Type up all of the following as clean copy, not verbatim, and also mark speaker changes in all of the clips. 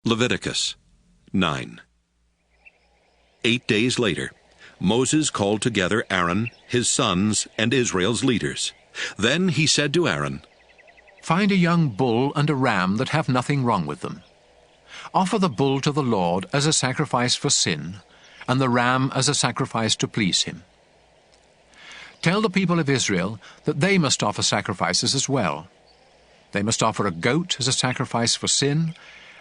Speaker 1: Leviticus 9. 8 days later, Moses called together Aaron, his sons, and Israel's leaders. Then he said to Aaron,
Speaker 2: "Find a young bull and a ram that have nothing wrong with them. Offer the bull to the Lord as a sacrifice for sin, and the ram as a sacrifice to please him. Tell the people of Israel that they must offer sacrifices as well. They must offer a goat as a sacrifice for sin,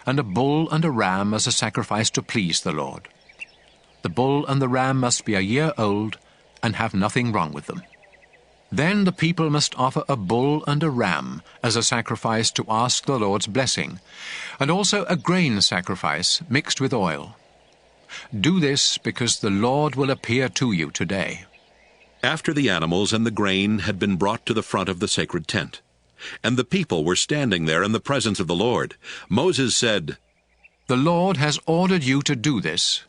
Speaker 2: and a bull and a ram as a sacrifice to please the Lord. The bull and the ram must be a year old and have nothing wrong with them. Then the people must offer a bull and a ram as a sacrifice to ask the Lord's blessing, and also a grain sacrifice mixed with oil. Do this because the Lord will appear to you today."
Speaker 1: After the animals and the grain had been brought to the front of the sacred tent, and the people were standing there in the presence of the Lord, Moses said,
Speaker 2: "The Lord has ordered you to do this,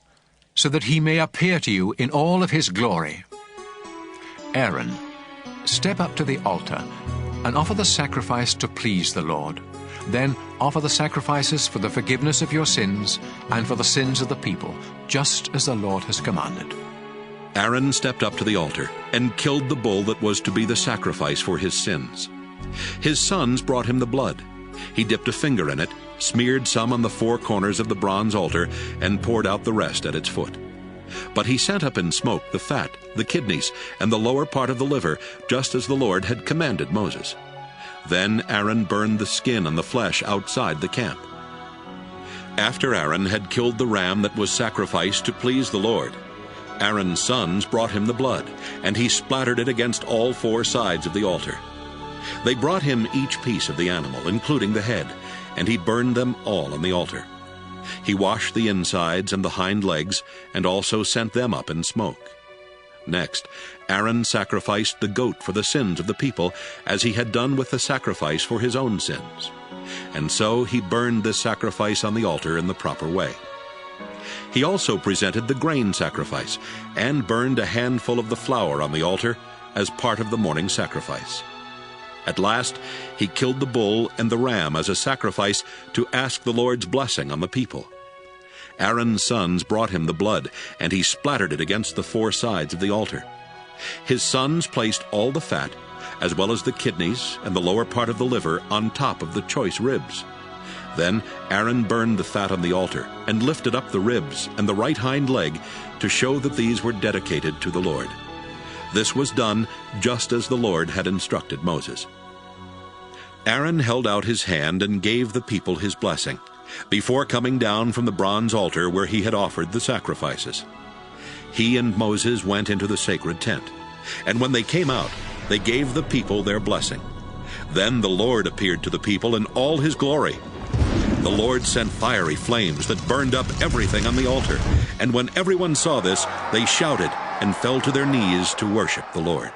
Speaker 2: so that he may appear to you in all of his glory. Aaron, step up to the altar and offer the sacrifice to please the Lord. Then offer the sacrifices for the forgiveness of your sins and for the sins of the people, just as the Lord has commanded."
Speaker 1: Aaron stepped up to the altar and killed the bull that was to be the sacrifice for his sins. His sons brought him the blood. He dipped a finger in it, smeared some on the four corners of the bronze altar, and poured out the rest at its foot. But he sent up in smoke the fat, the kidneys, and the lower part of the liver, just as the Lord had commanded Moses. Then Aaron burned the skin and the flesh outside the camp. After Aaron had killed the ram that was sacrificed to please the Lord, Aaron's sons brought him the blood, and he splattered it against all four sides of the altar. They brought him each piece of the animal, including the head, and he burned them all on the altar. He washed the insides and the hind legs, and also sent them up in smoke. Next, Aaron sacrificed the goat for the sins of the people, as he had done with the sacrifice for his own sins. And so he burned this sacrifice on the altar in the proper way. He also presented the grain sacrifice, and burned a handful of the flour on the altar as part of the morning sacrifice. At last, he killed the bull and the ram as a sacrifice to ask the Lord's blessing on the people. Aaron's sons brought him the blood, and he splattered it against the four sides of the altar. His sons placed all the fat, as well as the kidneys and the lower part of the liver, on top of the choice ribs. Then Aaron burned the fat on the altar, and lifted up the ribs and the right hind leg to show that these were dedicated to the Lord. This was done just as the Lord had instructed Moses. Aaron held out his hand and gave the people his blessing, before coming down from the bronze altar where he had offered the sacrifices. He and Moses went into the sacred tent, and when they came out, they gave the people their blessing. Then the Lord appeared to the people in all his glory. The Lord sent fiery flames that burned up everything on the altar, and when everyone saw this, they shouted and fell to their knees to worship the Lord.